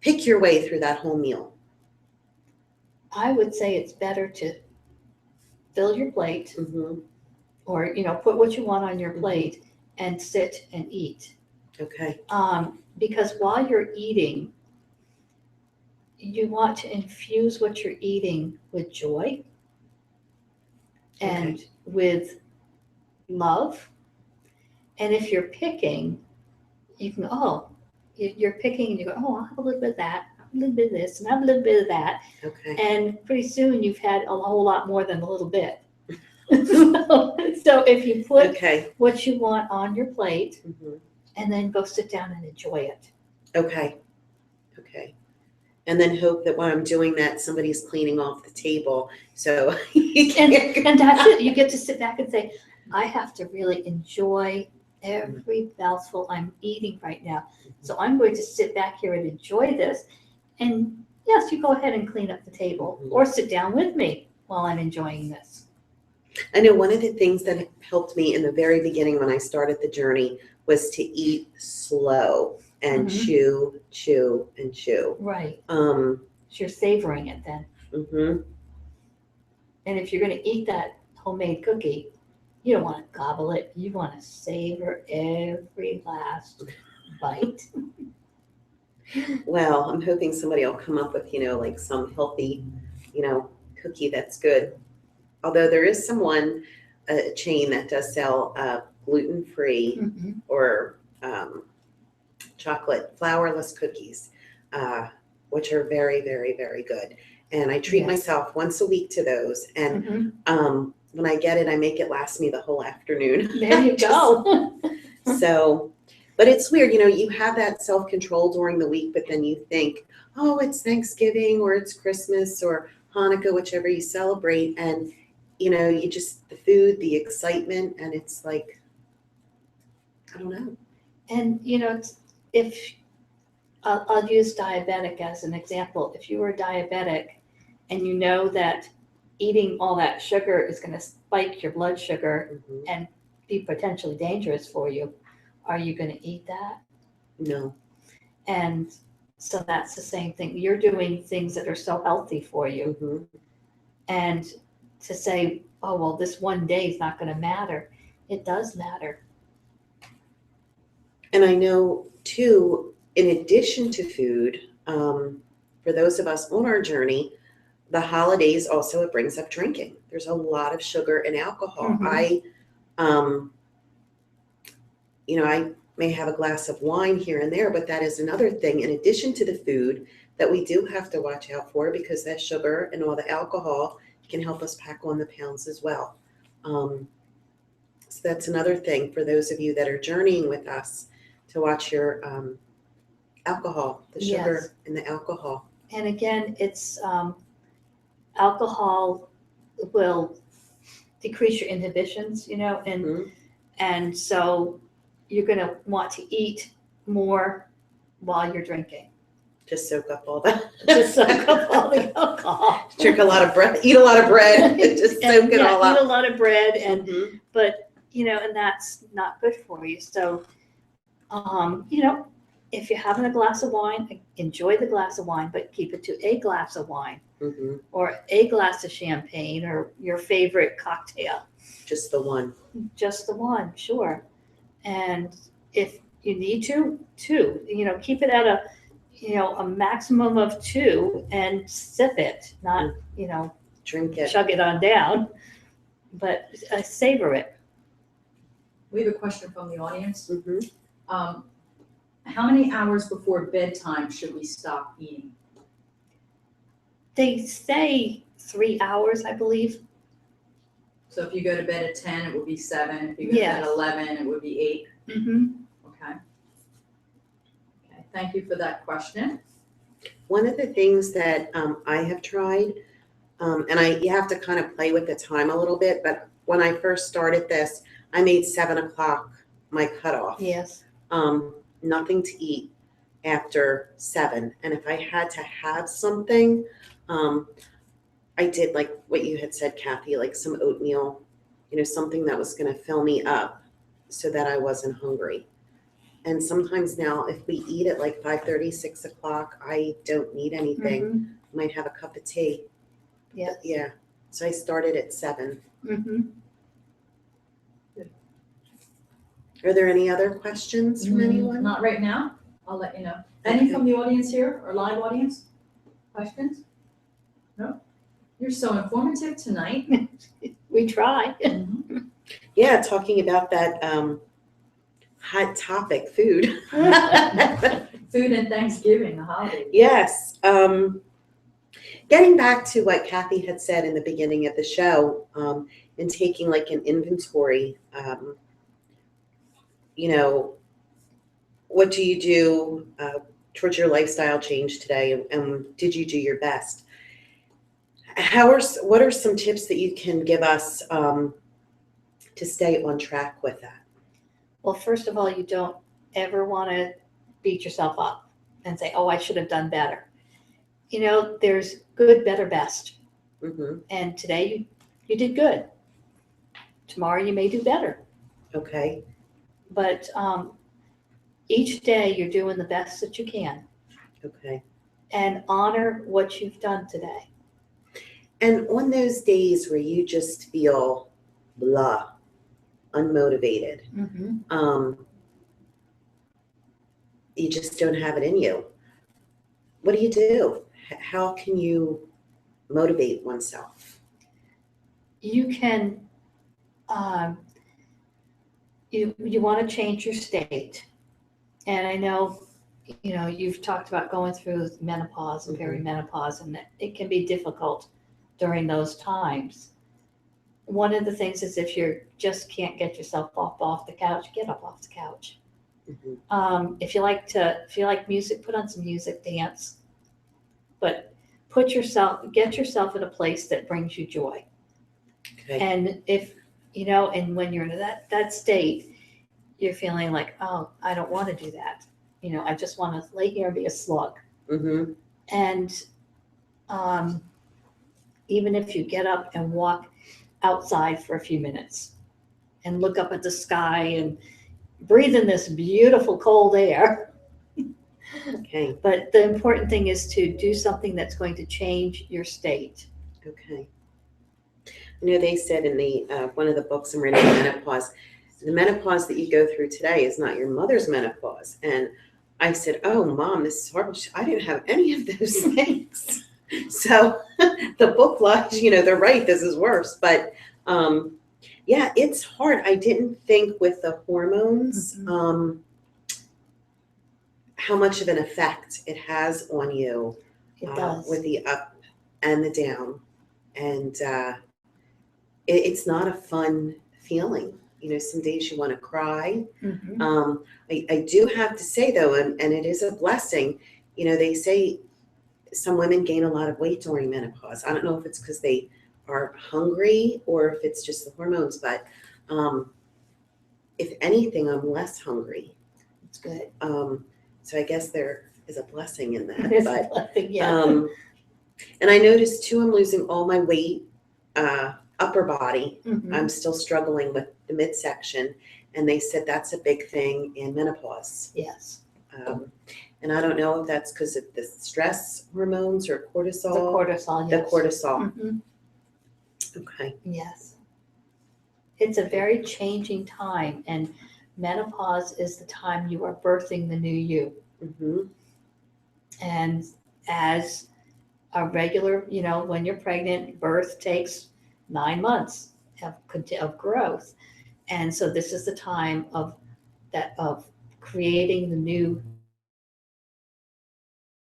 pick your way through that whole meal? I would say it's better to fill your plate Mm-hmm. or, put what you want on your plate and sit and eat. Okay. Because while you're eating, you want to infuse what you're eating with joy and with love. And if you're picking, you can, you're picking and you go, I'll have a little bit of that, a little bit of this, and have a little bit of that. Okay. And pretty soon you've had a whole lot more than a little bit. So if you put Okay. what you want on your plate Mm-hmm. and then go sit down and enjoy it. Okay. Okay. And then hope that while I'm doing that, somebody's cleaning off the table. So you And, can't. and that's it. You get to sit back and say, I have to really enjoy every mouthful I'm eating right now. So I'm going to sit back here and enjoy this. And yes, you go ahead and clean up the table or sit down with me while I'm enjoying this. I know one of the things that helped me in the very beginning when I started the journey was to eat slow and Mhm. chew, and chew. Right. So you're savoring it then. Mm-hmm. And if you're going to eat that homemade cookie, you don't want to gobble it. You want to savor every last bite. Well, I'm hoping somebody will come up with, like some healthy, cookie that's good. Although there is a chain that does sell gluten-free Mhm. or chocolate flourless cookies, which are very, very, very good. And I treat Yes. myself once a week to those. And Mhm. when I get it, I make it last me the whole afternoon. There you go. So, but it's weird, you have that self-control during the week, but then you think, oh, it's Thanksgiving or it's Christmas or Hanukkah, whichever you celebrate. And, you just, the food, the excitement, and it's like, I don't know. And, if I'll use diabetic as an example. If you were diabetic and you know that eating all that sugar is going to spike your blood sugar Mhm. and be potentially dangerous for you, are you going to eat that? No. And so that's the same thing. You're doing things that are so healthy for you. Mhm. And to say, oh, well, this one day is not going to matter. It does matter. And I know, too, in addition to food, for those of us on our journey, the holidays also, it brings up drinking. There's a lot of sugar and alcohol. Mhm. I may have a glass of wine here and there, but that is another thing in addition to the food that we do have to watch out for, because that sugar and all the alcohol can help us pack on the pounds as well. So that's another thing for those of you that are journeying with us, to watch your alcohol, the sugar Yes. and the alcohol. And again, it's alcohol will decrease your inhibitions, and Mhm. and so you're going to want to eat more while you're drinking. Just soak up all that. Just soak up all the alcohol. Drink a lot of bread, eat a lot of bread, just soak it all Eat a up. lot of bread, Mhm. but and that's not good for you. So, if you're having a glass of wine, enjoy the glass of wine, but keep it to a glass of wine Mhm. or a glass of champagne or your favorite cocktail. Just the one. Just the one, sure. And if you need to, two, keep it at a maximum of two and sip it, not, Drink it. chug it on down, but savor it. We have a question from the audience. Mhm. How many hours before bedtime should we stop eating? They say 3 hours, I believe. So if you go to bed at 10, it would be 7. If you go to bed at 11, it would be 8. Mm-hmm. Okay. Okay, thank you for that question. One of the things that I have tried, and you have to kind of play with the time a little bit, but when I first started this, I made 7 o'clock my cutoff. Yes. Nothing to eat after 7. And if I had to have something, I did like what you had said, Kathy, like some oatmeal, something that was going to fill me up so that I wasn't hungry. And sometimes now if we eat at like 5:30, 6 o'clock, I don't need anything. Mhm. Might have a cup of tea. Yes. Yeah. So I started at 7. Mm-hmm. Are there any other questions from anyone? Not right now. I'll let you know. Any Okay. from the audience here or live audience? Questions? No? You're so informative tonight. We try. Yeah, talking about that hot topic, food. Food and Thanksgiving, the holiday. Yes. Getting back to what Kathy had said in the beginning of the show, and taking like an inventory, what do you do towards your lifestyle change today, and did you do your best? What are some tips that you can give us to stay on track with that? Well, first of all, you don't ever want to beat yourself up and say, oh, I should have done better. There's good, better, best. Mm-hmm. And today you did good. Tomorrow you may do better. Okay. But each day you're doing the best that you can. Okay. And honor what you've done today. And on those days where you just feel blah, unmotivated, Mm-hmm. You just don't have it in you, what do? How can you motivate oneself? You can, you want to change your state. And I know, you've talked about going through menopause and perimenopause, and it can be difficult during those times. One of the things is if you just can't get yourself off the couch, get up off the couch. Mm-hmm. If you like music, put on some music, dance, but get yourself in a place that brings you joy. Okay. And if, and when you're in that state, you're feeling like, oh, I don't want to do that. I just want to lay here and be a slug. Mm-hmm. And even if you get up and walk outside for a few minutes and look up at the sky and breathe in this beautiful cold air. Okay. But the important thing is to do something that's going to change your state. Okay. They said in the one of the books I'm reading, Menopause, the menopause that you go through today is not your mother's menopause. And I said, oh, Mom, this is horrible. I didn't have any of those things. So the book lies, they're right, this is worse. But yeah, it's hard. I didn't think with the hormones how much of an effect it has on you. It does. With the up and the down. And it's not a fun feeling. Some days you want to cry. Mm-hmm. I do have to say, though, and it is a blessing, they say some women gain a lot of weight during menopause. I don't know if it's because they are hungry or if it's just the hormones, but if anything, I'm less hungry. It's good. So I guess there is a blessing in that. It's But a blessing, yeah. and I noticed too, I'm losing all my weight, upper body. Mhm. I'm still struggling with the midsection, and they said that's a big thing in menopause. Yes. And I don't know if that's because of the stress hormones or cortisol. The cortisol, The yes. cortisol. Mhm. Okay. Yes. It's a very changing time, and menopause is the time you are birthing the new you. Mm-hmm. And as a regular, when you're pregnant, birth takes 9 months of growth. And so this is the time of creating the new,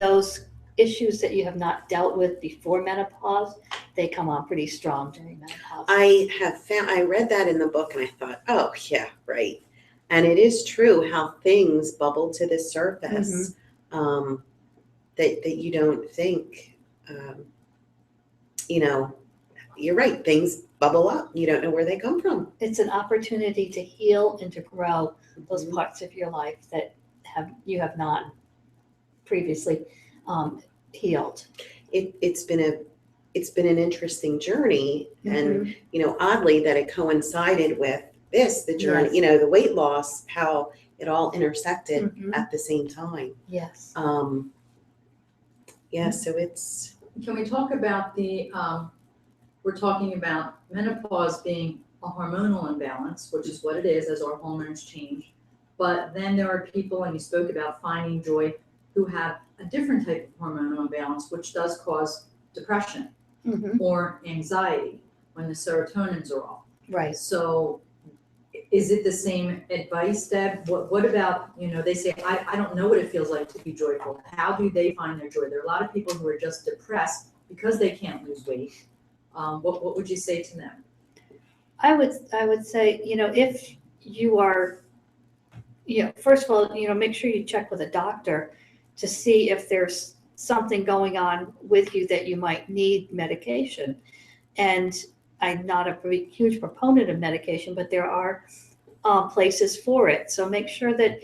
those issues that you have not dealt with before menopause, they come on pretty strong during menopause. I read that in the book and I thought, oh yeah, right. And it is true how things bubble to the surface that you don't think, you're right, things bubble up. You don't know where they come from. It's an opportunity to heal and to grow those Mhm. parts of your life that you have not previously healed. It's been an interesting journey, and oddly that it coincided with the journey, Yes. the weight loss, how it all intersected Mhm. at the same time. Yes. Yeah, so it's Can we talk about we're talking about menopause being a hormonal imbalance, which is what it is as our hormones change. But then there are people, and you spoke about finding joy, who have a different type of hormonal imbalance, which does cause depression Mhm. or anxiety when the serotonins are off. Right. So is it the same advice, Deb? What about, they say, I don't know what it feels like to be joyful. How do they find their joy? There are a lot of people who are just depressed because they can't lose weight. What would you say to them? I would say, if you are, first of all, make sure you check with a doctor to see if there's something going on with you that you might need medication. And I'm not a huge proponent of medication, but there are places for it. So make sure that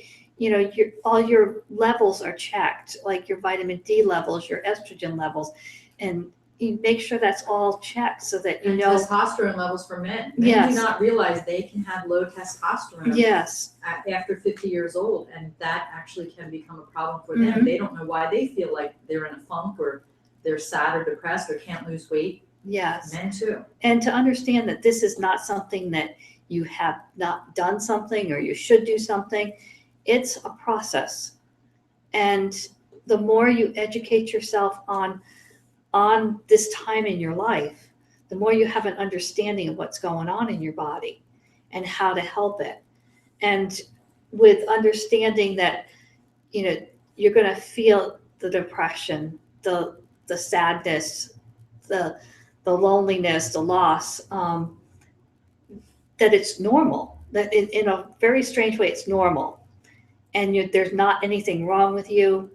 all your levels are checked, like your vitamin D levels, your estrogen levels, and you make sure that's all checked so that And testosterone levels for men. Men Yes. do not realize they can have low testosterone Yes. after 50 years old, and that actually can become a problem for them. Mhm. They don't know why they feel like they're in a funk or they're sad or depressed or can't lose weight. Yes. Men too. And to understand that this is not something that you have not done something or you should do something. It's a process. And the more you educate yourself on this time in your life, the more you have an understanding of what's going on in your body and how to help it. And with understanding that, you're going to feel the depression, the sadness, the loneliness, the loss, that it's normal, that in a very strange way, it's normal. And there's not anything wrong with you.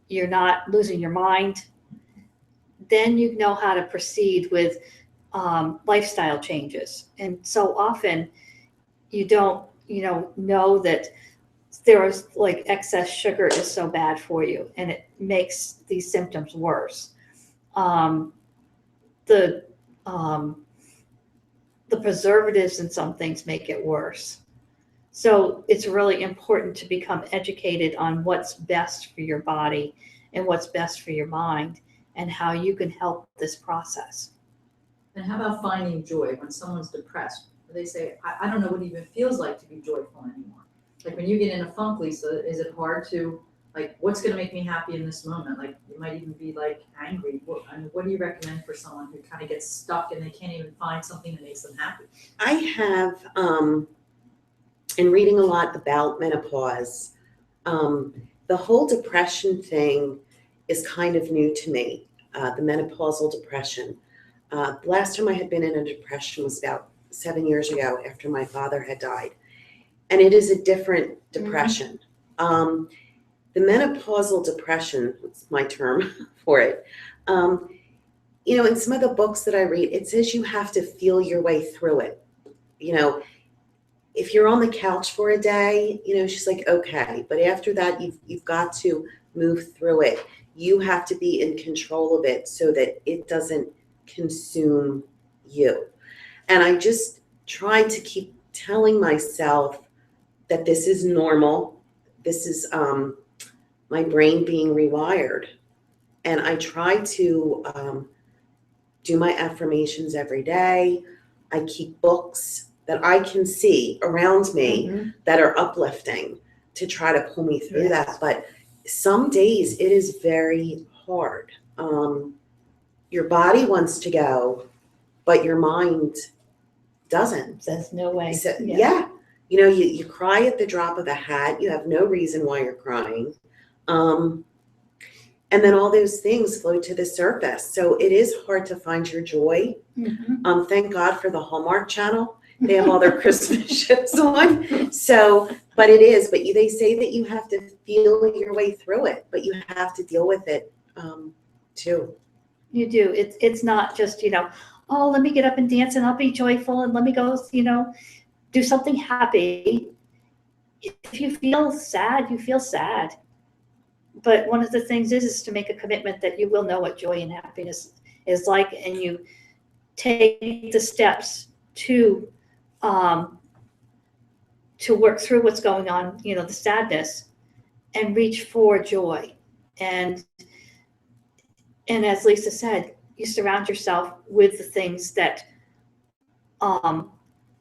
You're not losing your mind. Then you know how to proceed with lifestyle changes. And so often you don't, know that there is like excess sugar is so bad for you and it makes these symptoms worse. The preservatives in some things make it worse. So it's really important to become educated on what's best for your body and what's best for your mind and how you can help this process. And how about finding joy when someone's depressed? They say, I don't know what it even feels like to be joyful anymore. Like when you get in a funk, Lisa, is it hard to, like, what's going to make me happy in this moment? Like, you might even be like angry. What do you recommend for someone who kind of gets stuck and they can't even find something that makes them happy? I have in reading a lot about menopause, the whole depression thing is kind of new to me. The menopausal depression. The last time I had been in a depression was about 7 years ago after my father had died. And it is a different depression. The menopausal depression, it's my term for it. In some of the books that I read, it says you have to feel your way through it. If you're on the couch for a day, she's like, okay. But after that, you've got to move through it. You have to be in control of it so that it doesn't consume you. And I just try to keep telling myself that this is normal. This is my brain being rewired. And I try to do my affirmations every day. I keep books that I can see around me that are uplifting to try to pull me through that. But some days it is very hard. Your body wants to go, but your mind doesn't. Says no way. So, yeah. You cry at the drop of a hat. You have no reason why you're crying. And then all those things float to the surface. So it is hard to find your joy. Thank God for the Hallmark Channel. They have all their Christmas shows on. So, but they say that you have to feel your way through it, but you have to deal with it too. You do. It's not just, oh, let me get up and dance and I'll be joyful and let me go, do something happy. If you feel sad, you feel sad. But one of the things is to make a commitment that you will know what joy and happiness is like, and you take the steps to work through what's going on, the sadness, and reach for joy. And as Lisa said, you surround yourself with the things that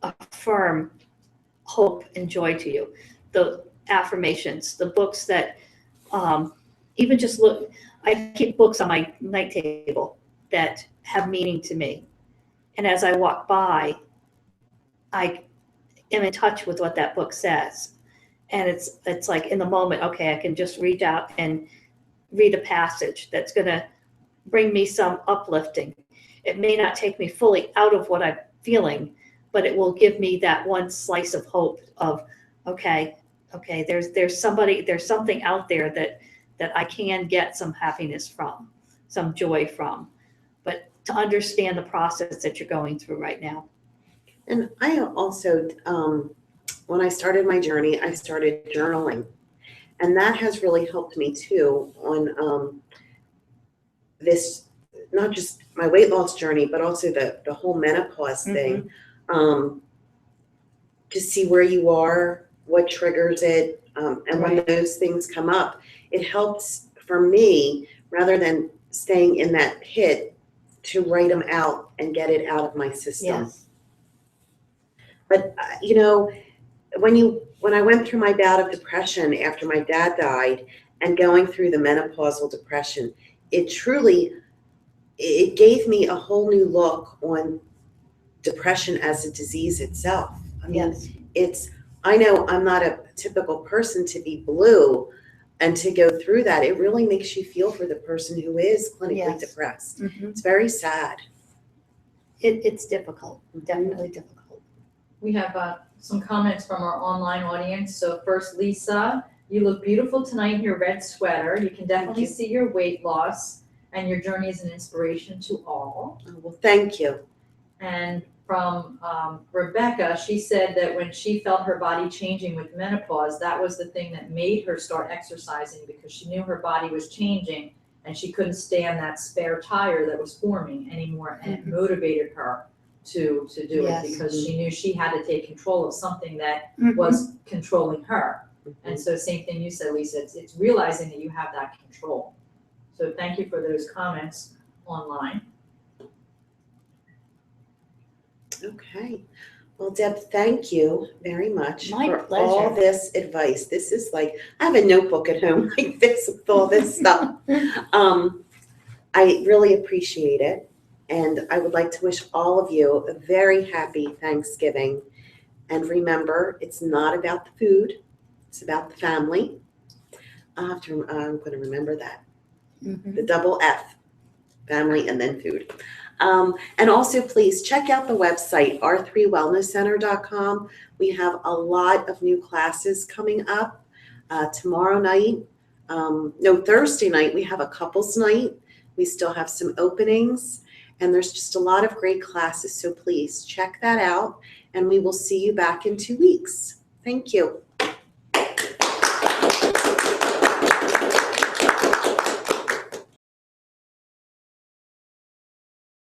affirm hope and joy to you. The affirmations, the books that even just look, I keep books on my night table that have meaning to me. And as I walk by, I am in touch with what that book says. And it's like in the moment, okay, I can just reach out and read a passage that's going to bring me some uplifting. It may not take me fully out of what I'm feeling, but it will give me that one slice of hope of, okay, there's something out there that I can get some happiness from, some joy from, but to understand the process that you're going through right now. And I also, when I started my journey, I started journaling. And that has really helped me too on this, not just my weight loss journey, but also the whole menopause thing. To see where you are, what triggers it, and when those things come up, it helps for me, rather than staying in that pit, to write them out and get it out of my system. Yes. But when I went through my bout of depression after my dad died and going through the menopausal depression, it gave me a whole new look on depression as a disease itself. I mean, I know I'm not a typical person to be blue and to go through that. It really makes you feel for the person who is clinically depressed. It's very sad. It's difficult, definitely difficult. We have some comments from our online audience. So first, Lisa, you look beautiful tonight in your red sweater. You can definitely see your weight loss, and your journey is an inspiration to all. Oh, well, thank you. And from Rebecca, she said that when she felt her body changing with menopause, that was the thing that made her start exercising, because she knew her body was changing and she couldn't stand that spare tire that was forming anymore, and it motivated her to do it, because she knew she had to take control of something that was controlling her. And so same thing you said, Lisa, it's realizing that you have that control. So thank you for those comments online. Okay. Well, Deb, thank you very much My for pleasure. all this advice. This is like, I have a notebook at home like this with all this stuff. I really appreciate it. And I would like to wish all of you a very happy Thanksgiving. And remember, it's not about the food. It's about the family. I'm going to remember that. The double F, family and then food. And also, please check out the website, r3wellnesscenter.com. We have a lot of new classes coming up. Tomorrow night, Thursday night, we have a couples night. We still have some openings, and there's just a lot of great classes. So please check that out, and we will see you back in 2 weeks. Thank you.